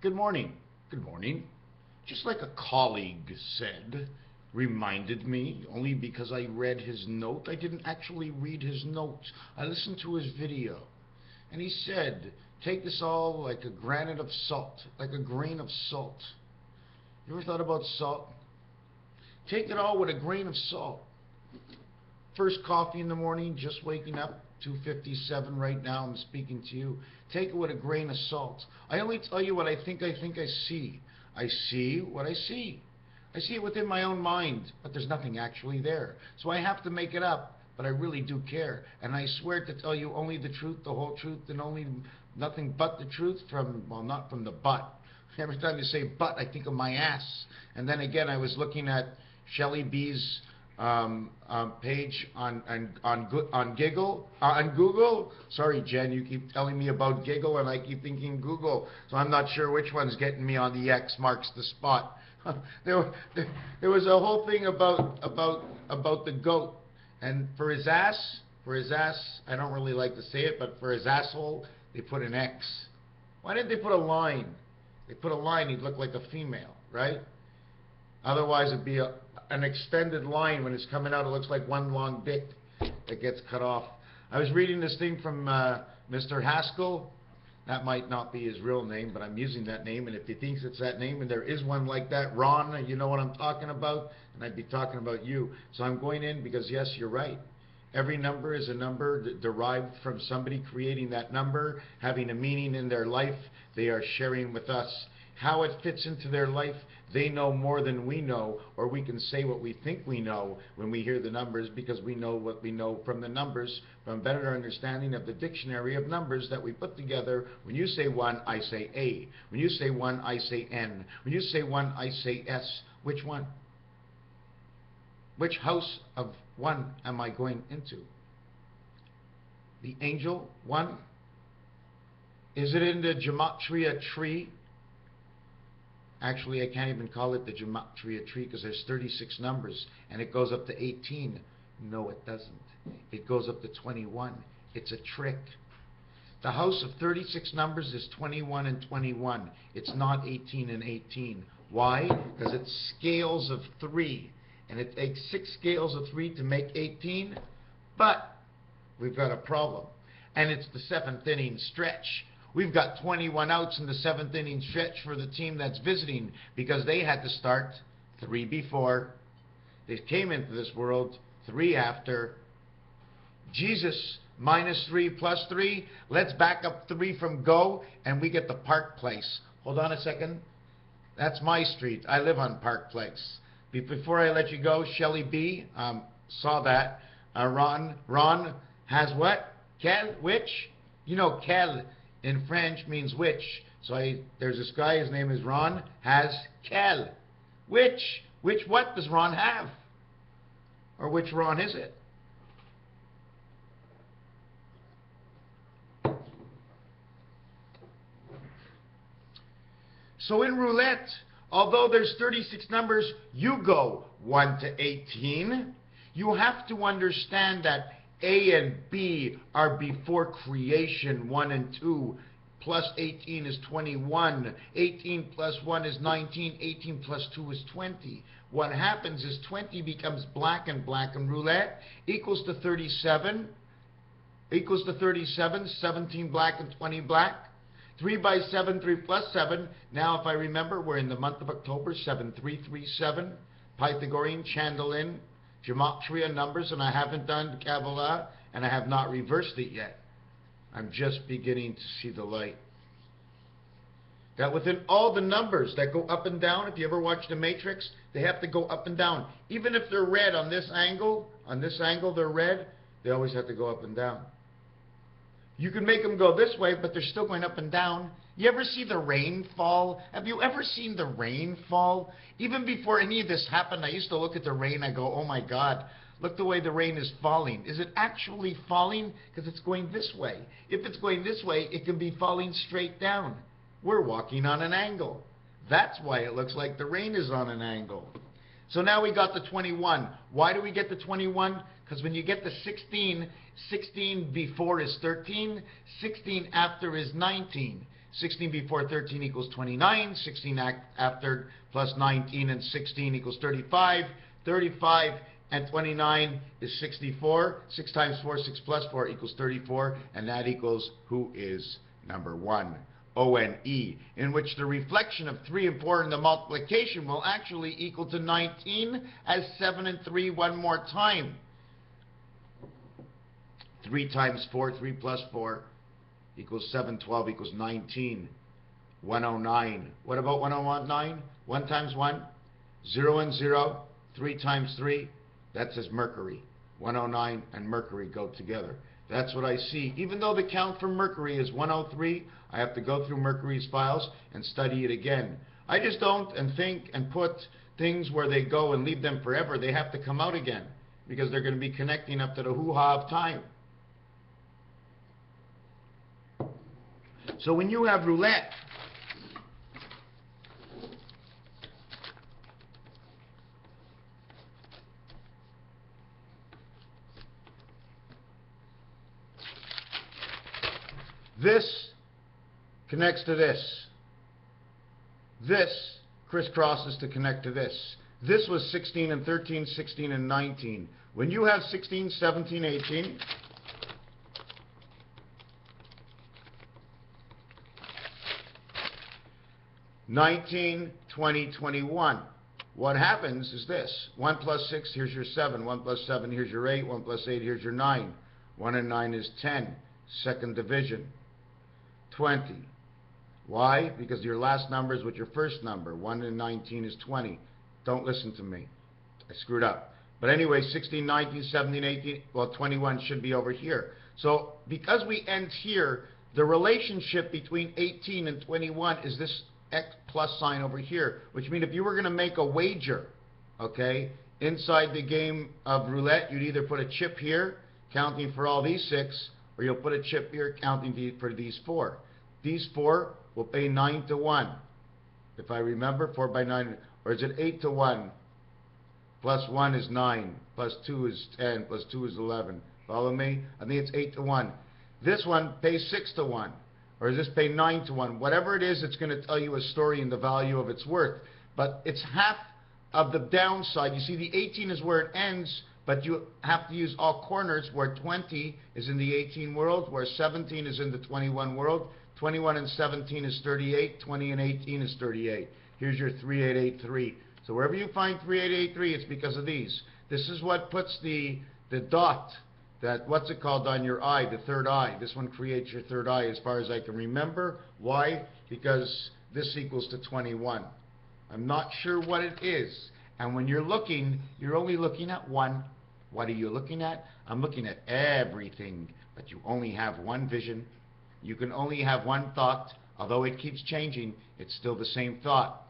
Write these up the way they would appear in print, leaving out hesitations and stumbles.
Good morning. Good morning. Just like a colleague said, reminded me, only because I read his note. I didn't actually read his note. I listened to his video. And he said, take this all like a granite of salt, like a grain of salt. You ever thought about salt? Take it all with a grain of salt. First coffee in the morning, just waking up, 2:57 right now, I'm speaking to you. Take it with a grain of salt. I only tell you what I think I see. I see what I see. I see it within my own mind, but there's nothing actually there. So I have to make it up, but I really do care. And I swear to tell you only the truth, the whole truth, and only nothing but the truth from, well, not from the butt. Every time you say butt, I think of my ass. And then again, I was looking at Shelly B's page on Google. Sorry, Jen, you keep telling me about Giggle, and I keep thinking Google. So I'm not sure which one's getting me on the X marks the spot. There was a whole thing about the goat, and for his ass, I don't really like to say it, but for his asshole, they put an X. Why didn't they put a line? They put a line, he'd look like a female, right? Otherwise, it'd be an extended line. When it's coming out, it looks like one long dick that gets cut off. I was reading this thing from Mr. Haskell. That might not be his real name, but I'm using that name. And if he thinks it's that name, and there is one like that, Ron, you know what I'm talking about, and I'd be talking about you. So I'm going in because, yes, you're right. Every number is a number derived from somebody creating that number, having a meaning in their life. They are sharing with us how it fits into their life. They know more than we know, or we can say what we think we know when we hear the numbers, because we know what we know from the numbers, from better understanding of the dictionary of numbers that we put together. When you say 1, I say A. When you say 1, I say N. When you say 1, I say S. Which one? Which house of 1 am I going into? The angel 1? Is it in the gematria tree? Actually, I can't even call it the gematria tree because there's 36 numbers and it goes up to 18. No, it doesn't. It goes up to 21. It's a trick. The house of 36 numbers is 21 and 21. It's not 18 and 18. Why? Because it's scales of 3. And it takes 6 scales of 3 to make 18. But we've got a problem. And it's the 7th inning stretch. We've got 21 outs in the 7th inning stretch for the team that's visiting, because they had to start 3 before. They came into this world 3 after. Jesus, -3 +3. Let's back up 3 from go, and we get the Park Place. Hold on a second. That's my street. I live on Park Place. Before I let you go, Shelly B saw that. Ron has what? Quel? Which? You know, quel in French means which. So there's this guy, his name is Ron, has quel. Which what does Ron have? Or which Ron is it? So in roulette, although there's 36 numbers, you go 1 to 18. You have to understand that A and B are before creation, 1 and 2. Plus 18 is 21. 18 plus 1 is 19. 18 plus 2 is 20. What happens is 20 becomes black, and black in roulette equals to 37. Equals to 37. 17 black and 20 black. 3 by 7, 3 plus 7. Now, if I remember, we're in the month of October, 7337. Pythagorean, Chandelian, gematria numbers, and I haven't done Kabbalah, and I have not reversed it yet. I'm just beginning to see the light. That within all the numbers that go up and down, if you ever watch The Matrix, they have to go up and down. Even if they're red on this angle they're red, they always have to go up and down. You can make them go this way, but they're still going up and down. You ever see the rain fall? Have you ever seen the rain fall? Even before any of this happened, I used to look at the rain. I go, oh my God, look the way the rain is falling. Is it actually falling? Because it's going this way. If it's going this way, it can be falling straight down. We're walking on an angle. That's why it looks like the rain is on an angle. So now we got the 21. Why do we get the 21? Because when you get the 16, 16 before is 13, 16 after is 19. 16 before 13 equals 29. 16 after plus 19 and 16 equals 35. 35 and 29 is 64. 6 times 4, 6 plus 4 equals 34. And that equals who is number 1? ONE, in which the reflection of 3 and 4 in the multiplication will actually equal to 19 as 7 and 3 one more time. 3 times 4, 3 plus 4 equals 7, 12 equals 19. 109. What about 109? 1 times 1, 0 and 0. 3 times 3, that says Mercury. 109 and Mercury go together. That's what I see. Even though the count for Mercury is 103, I have to go through Mercury's files and study it again. I just don't and think and put things where they go and leave them forever. They have to come out again because they're going to be connecting up to the hoo-ha of time. So when you have roulette, this connects to this. This crisscrosses to connect to this. This was 16 and 13, 16 and 19. When you have 16, 17, 18, (19, 20, 21). What happens is this. 1 plus 6, here's your 7. 1 plus 7, here's your 8. 1 plus 8, here's your 9. 1 and 9 is 10. Second division. 20. Why? Because your last number is with your first number. 1 and 19 is 20. Don't listen to me. I screwed up. But anyway, 16, 19, 17, 18, well, 21 should be over here. So because we end here, the relationship between 18 and 21 is this X plus sign over here, which means if you were going to make a wager, okay, inside the game of roulette, you'd either put a chip here, counting for all these 6, or you'll put a chip here, counting for these 4. These 4 will pay 9 to 1. If I remember, 4 by 9, or is it 8 to 1? Plus 1 is 9, plus 2 is 10, plus 2 is 11. Follow me? I think it's 8 to 1. This one pays 6 to 1. Or does this pay 9 to 1? Whatever it is, it's going to tell you a story and the value of its worth. But it's half of the downside. You see, the 18 is where it ends, but you have to use all corners, where 20 is in the 18 world, where 17 is in the 21 world. 21 and 17 is 38. 20 and 18 is 38. Here's your 3883. So wherever you find 3883, it's because of these. This is what puts the dot, that, what's it called, on your eye, the third eye. This one creates your third eye as far as I can remember. Why? Because this equals to 21. I'm not sure what it is. And when you're looking, you're only looking at one. What are you looking at? I'm looking at everything. But you only have one vision. You can only have one thought. Although it keeps changing, it's still the same thought.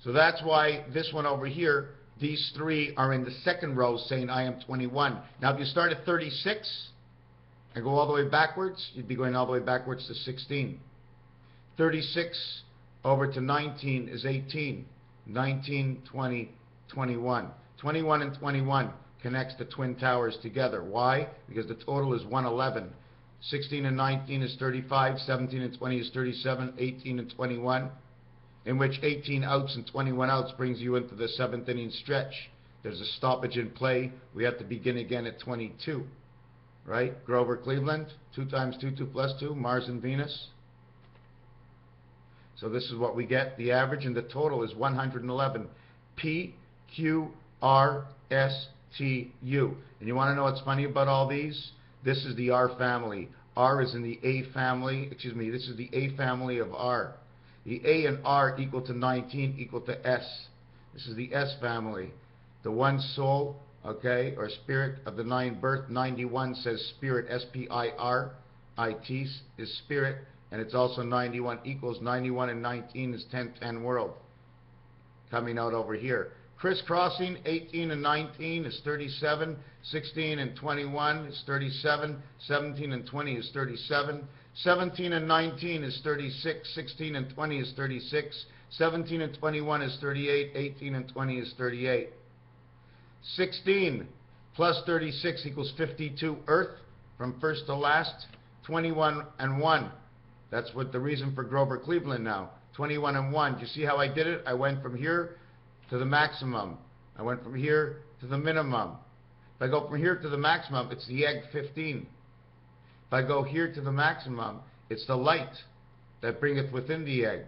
So that's why this one over here, these 3 are in the second row saying I am 21. Now if you start at 36 and go all the way backwards, you'd be going all the way backwards to 16. 36 over to 19 is 18. 19, 20, 21. 21 and 21 connects the twin towers together. Why? Because the total is 111. 16 and 19 is 35. 17 and 20 is 37. 18 and 21. In which 18 outs and 21 outs brings you into the 7th inning stretch. There's a stoppage in play. We have to begin again at 22. Right? Grover Cleveland, 2 times 2, 2 plus 2, Mars and Venus. So this is what we get. The average and the total is 111. P, Q, R, S, T, U. And you want to know what's funny about all these? This is the R family. R is in the A family. Excuse me, this is the A family of R. The A and R equal to 19 equal to S. This is the S family. The one soul, okay, or spirit of the 9 birth. 91 says spirit, S-P-I-R-I-T is spirit, and it's also 91 equals 91 and 19 is 10 world. Coming out over here. Crisscrossing, 18 and 19 is 37. 16 and 21 is 37. 17 and 20 is 37. 17 and 19 is 36, 16 and 20 is 36, 17 and 21 is 38, 18 and 20 is 38. 16 plus 36 equals 52 Earth, from first to last. 21 and 1 That's what the reason for Grover Cleveland now. 21 and 1. Do you see how I did it? I went from here to the maximum. I went from here to the minimum. If I go from here to the maximum, it's the egg 15. If I go here to the maximum, it's the light that bringeth within the egg.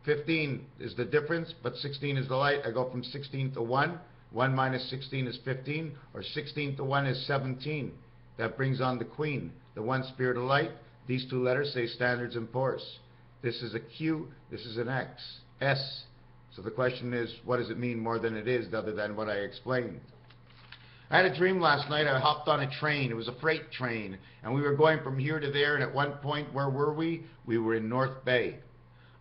15 is the difference, but 16 is the light. I go from 16 to 1. 1 minus 16 is 15, or 16 to 1 is 17. That brings on the queen, the one spirit of light. These two letters say standards and pores. This is a Q, this is an X, S. So the question is, what does it mean more than it is, other than what I explained? I had a dream last night. I hopped on a train. It was a freight train, and we were going from here to there, and at one point, where were we? We were in North Bay.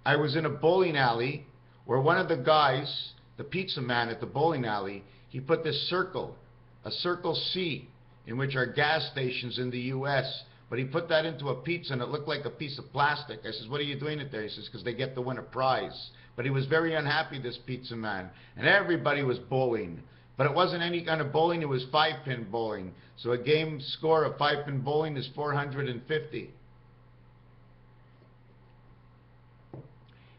I was in a bowling alley where one of the guys, the pizza man at the bowling alley, he put this circle, a circle C, in which are gas stations in the U.S., but he put that into a pizza, and it looked like a piece of plastic. I says, what are you doing it there? He says, because they get to win a prize. But he was very unhappy, this pizza man, and everybody was bowling. But it wasn't any kind of bowling, it was 5-pin bowling. So a game score of 5-pin bowling is 450.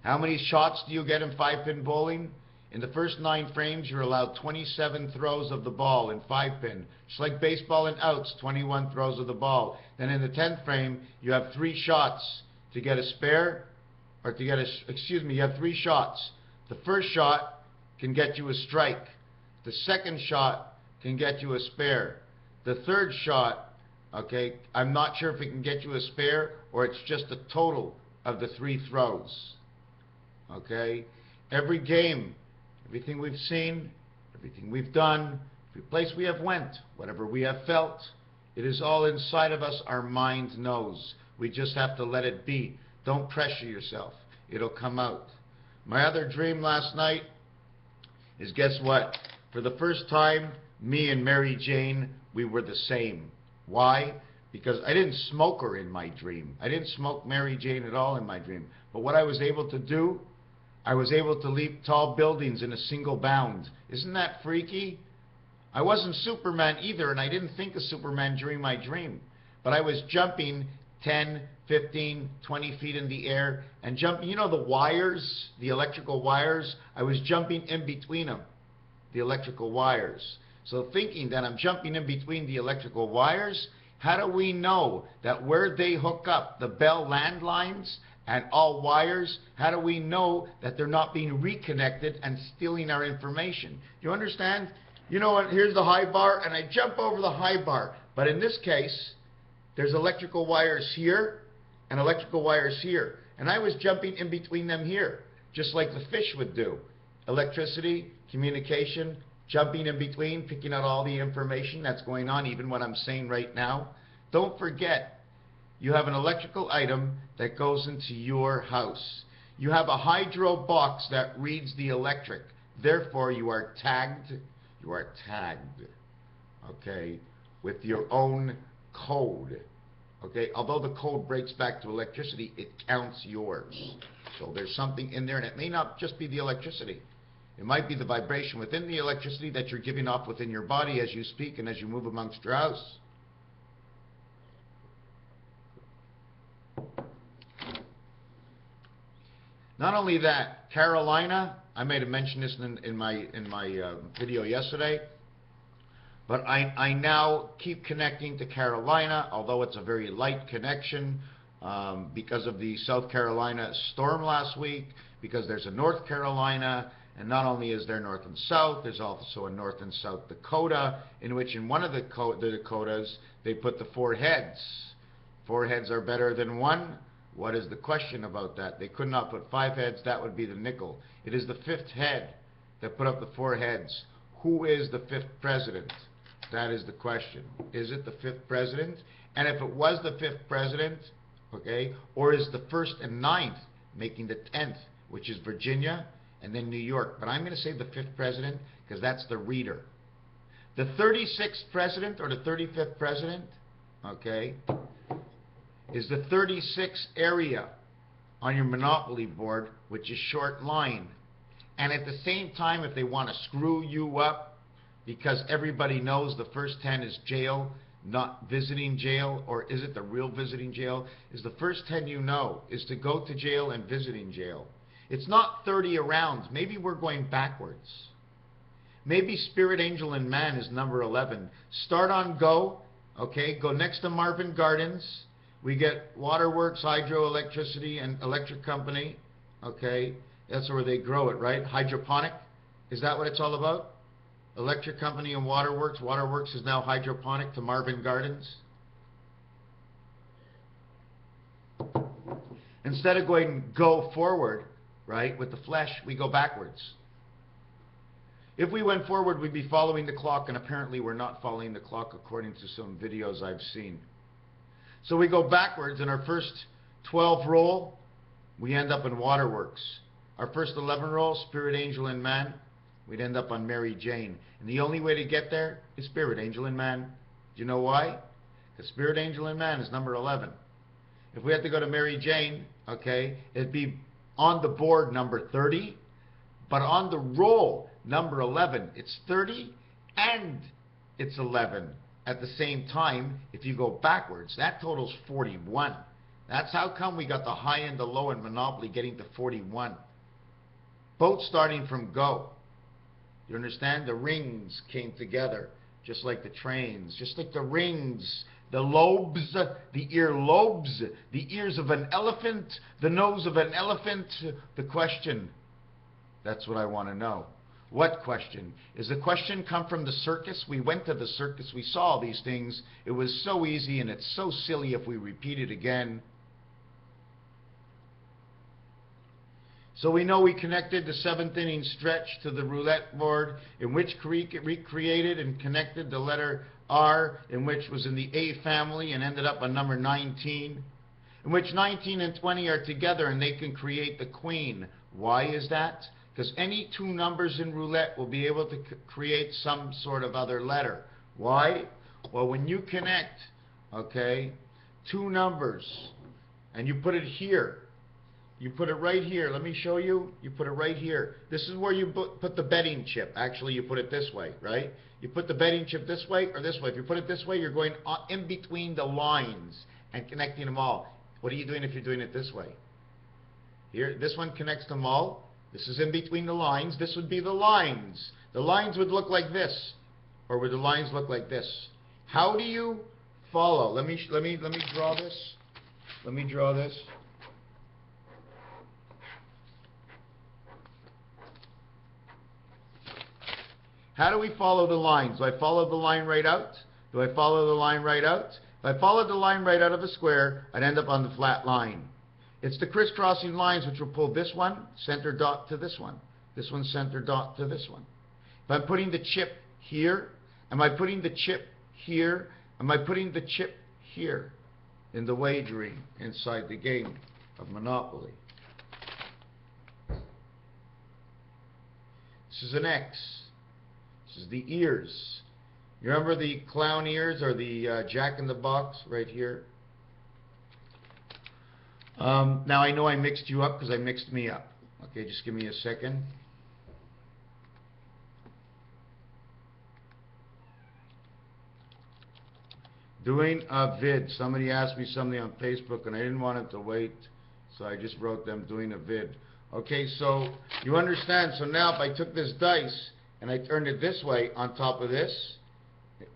How many shots do you get in 5-pin bowling? In the first 9 frames, you're allowed 27 throws of the ball in 5-pin. Just like baseball and outs, 21 throws of the ball. Then in the 10th frame, you have 3 shots to get a spare, or to get a, you have 3 shots. The first shot can get you a strike. The second shot can get you a spare. The third shot, okay, I'm not sure if it can get you a spare or it's just the total of the 3 throws. Okay? Every game, everything we've seen, everything we've done, every place we have went, whatever we have felt, it is all inside of us. Our mind knows. We just have to let it be. Don't pressure yourself. It'll come out. My other dream last night is, guess what? For the first time, me and Mary Jane, we were the same. Why? Because I didn't smoke her in my dream. I didn't smoke Mary Jane at all in my dream. But what I was able to do, I was able to leap tall buildings in a single bound. Isn't that freaky? I wasn't Superman either, and I didn't think of Superman during my dream. But I was jumping 10, 15, 20 feet in the air, and jumping, you know the wires, the electrical wires? I was jumping in between them, the electrical wires. So thinking that I'm jumping in between the electrical wires, how do we know that where they hook up, the Bell landlines and all wires, how do we know that they're not being reconnected and stealing our information? You understand? You know what, here's the high bar, and I jump over the high bar. But in this case, there's electrical wires here and electrical wires here. And I was jumping in between them here, just like the fish would do. Electricity, communication, jumping in between, picking out all the information that's going on, even what I'm saying right now. Don't forget, you have an electrical item that goes into your house. You have a hydro box that reads the electric. Therefore, you are tagged, okay, with your own code. Okay, although the code breaks back to electricity, it counts yours. So there's something in there, and it may not just be the electricity. It might be the vibration within the electricity that you're giving off within your body as you speak and as you move amongst your house. Not only that, Carolina, I made a mention this in my video yesterday, but I now keep connecting to Carolina, although it's a very light connection because of the South Carolina storm last week, because there's a North Carolina, and not only is there North and South, there's also a North and South Dakota, in which in one of the Dakotas, they put the 4 heads. 4 heads are better than 1. What is the question about that? They could not put 5 heads, that would be the nickel. It is the 5th head that put up the 4 heads. Who is the 5th president? That is the question. Is it the 5th president? And if it was the 5th president, okay, or is the 1st and 9th making the 10th, which is Virginia, and then New York? But I'm going to say the 5th president because that's the reader. The 36th president or the 35th president, okay, is the 36th area on your Monopoly board, which is short line. And at the same time, if they want to screw you up, because everybody knows the first 10 is jail, not visiting jail, or is it the real visiting jail? Is the first 10 you know is to go to jail and visiting jail. It's not 30 around. Maybe we're going backwards. Maybe Spirit, Angel, and Man is number 11. Start on go. Okay, go next to Marvin Gardens. We get waterworks, hydro, electricity, and electric company. Okay, that's where they grow it, right? Hydroponic. Is that what it's all about? Electric company and waterworks. Waterworks is now hydroponic to Marvin Gardens. Instead of going go forward, right, with the flesh, we go backwards. If we went forward, we'd be following the clock, and apparently we're not following the clock according to some videos I've seen. So we go backwards, and our first 12 roll, we end up in waterworks. Our first 11 roll, Spirit, Angel, and Man, we'd end up on Mary Jane. And the only way to get there is Spirit, Angel, and Man. Do you know why? Because Spirit, Angel, and Man is number 11. If we had to go to Mary Jane, okay, it'd be on the board number 30, but on the roll, number 11, it's 30 and it's 11 at the same time. If you go backwards, that totals 41. That's how come we got the high and the low in Monopoly getting to 41. Both starting from go. You understand? The rings came together, just like the trains, just like the rings, the lobes, the ear lobes, the ears of an elephant, the nose of an elephant. The question, that's what I want to know. What question? Is the question come from the circus? We went to the circus, we saw all these things. It was so easy, and it's so silly if we repeat it again. So we know we connected the 7th inning stretch to the roulette board, in which recreated and connected the letter R, in which was in the A family and ended up on number 19, in which 19 and 20 are together and they can create the queen. Why is that? Because any two numbers in roulette will be able to create some sort of other letter. Why? Well, when you connect, okay, two numbers, and you put it here, you put it right here. Let me show you. You put it right here. This is where you put the betting chip. Actually, you put it this way, right? You put the betting chip this way or this way. If you put it this way, you're going in between the lines and connecting them all. What are you doing if you're doing it this way? Here, this one connects them all. This is in between the lines. This would be the lines. The lines would look like this, or would the lines look like this? How do you follow? Let me draw this. Let me draw this. How do we follow the lines? Do I follow the line right out? Do I follow the line right out? If I followed the line right out of a square, I'd end up on the flat line. It's the crisscrossing lines which will pull this one, center dot to this one center dot to this one. If I'm putting the chip here, am I putting the chip here? Am I putting the chip here in the wagering inside the game of Monopoly? This is an X. This is the ears. You remember the clown ears or the jack-in-the-box right here? Now I know I mixed you up because I mixed me up. Okay, just give me a second. Doing a vid. Somebody asked me something on Facebook and I didn't want it to wait, so I just wrote them doing a vid. Okay, so you understand. So now if I took this dice and I turned it this way on top of this,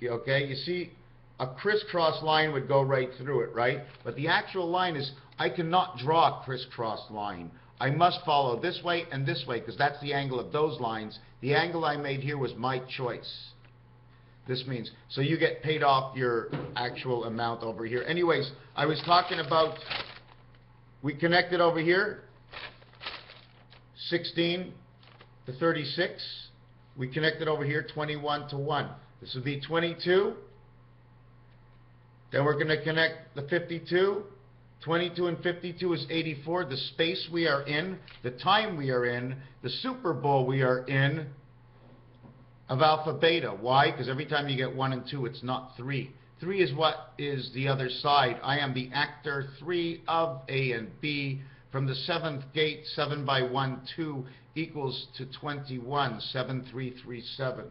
okay, you see a crisscross line would go right through it, right? But the actual line is, I cannot draw a crisscross line. I must follow this way and this way because that's the angle of those lines. The angle I made here was my choice. This means, so you get paid off your actual amount over here. Anyways, I was talking about, we connected over here, 16 to 36. We connected over here, 21 to 1. This would be 22. Then we're going to connect the 52. 22 and 52 is 84. The space we are in, the time we are in, the Super Bowl we are in of alpha beta. Why? Because every time you get 1 and 2, it's not 3. 3 is what is the other side. I am the actor 3 of A and B. From the 7th gate, 7 by 1, 2 equals to 21, 7, 3, 3, 7.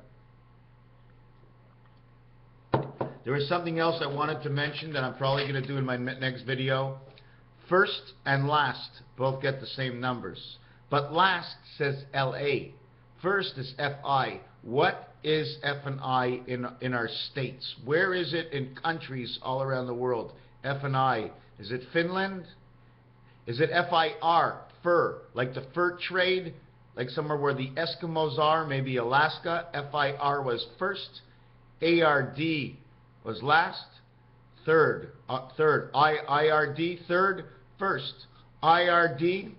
There was something else I wanted to mention that I'm probably going to do in my next video. First and last both get the same numbers, but last says LA. First is FI. What is F and I in our states? Where is it in countries all around the world? F and I. Is it Finland? Is it FIR? Fur. Like the fur trade? Like somewhere where the Eskimos are, maybe Alaska. FIR was first. ARD was last. Third. IRD, third. First. IRD,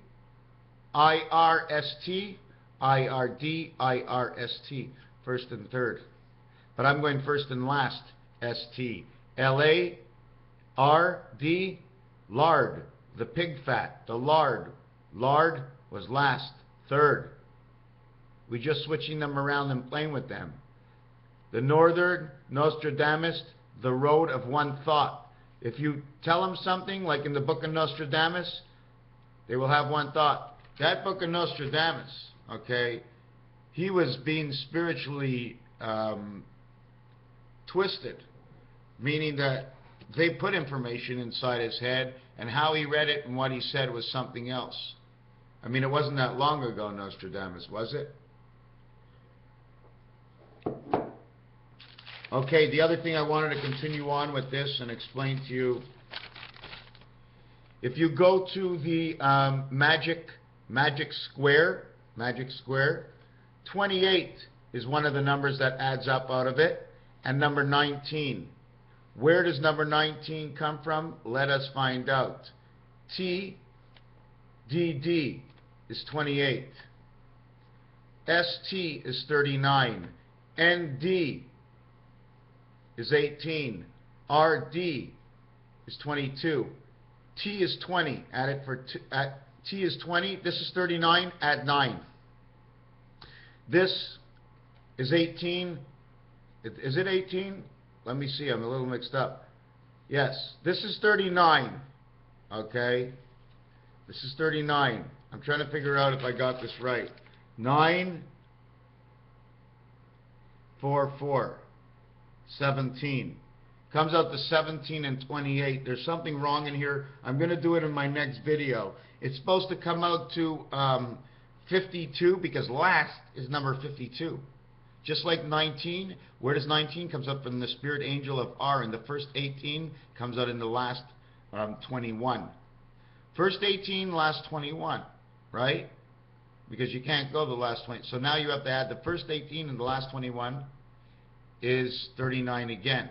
IRST, IRD, IRST. First and third. But I'm going first and last. ST. LA, RD, lard. The pig fat. The lard. Lard was last. Third. We're just switching them around and playing with them. The northern, Nostradamus, the road of one thought. If you tell them something, like in the book of Nostradamus, they will have one thought. That book of Nostradamus, okay, he was being spiritually twisted, meaning that they put information inside his head, and how he read it and what he said was something else. I mean, it wasn't that long ago, Nostradamus, was it? Okay, the other thing I wanted to continue on with this and explain to you, if you go to the magic square, 28 is one of the numbers that adds up out of it, and number 19. Where does number 19 come from? Let us find out. TDD is 28. ST is 39. ND is 18. RD is 22. T is 20. Add it for T is 20. This is 39. Add 9. This is 18. Is it 18? Let me see. I'm a little mixed up. Yes. This is 39. Okay. This is 39. I'm trying to figure out if I got this right. 9, 4, 4. 17. Comes out to 17 and 28. There's something wrong in here. I'm going to do it in my next video. It's supposed to come out to 52 because last is number 52. Just like 19. Where does 19? Comes up from the spirit angel of R, and the first 18 comes out in the last 21. First 18, last 21. Right? Because you can't go the last 20. So now you have to add the first 18 and the last 21 is 39 again.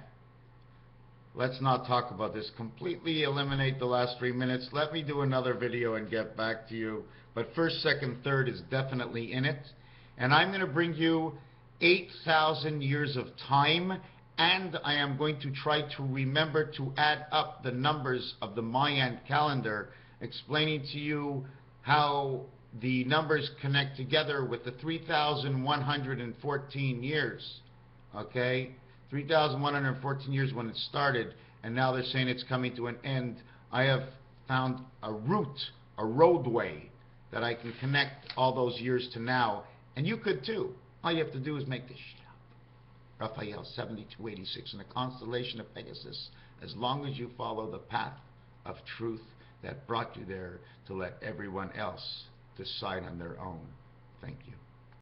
Let's not talk about this. Completely eliminate the last 3 minutes. Let me do another video and get back to you. But first, second, third is definitely in it. And I'm going to bring you 8,000 years of time, and I am going to try to remember to add up the numbers of the Mayan calendar, explaining to you how the numbers connect together with the 3,114 years. Okay? 3,114 years when it started, and now they're saying it's coming to an end. I have found a route, a roadway, that I can connect all those years to now, and you could too. All you have to do is make this shit up. Raphael 7286 in the constellation of Pegasus, as long as you follow the path of truth that brought you there to let everyone else decide on their own. Thank you.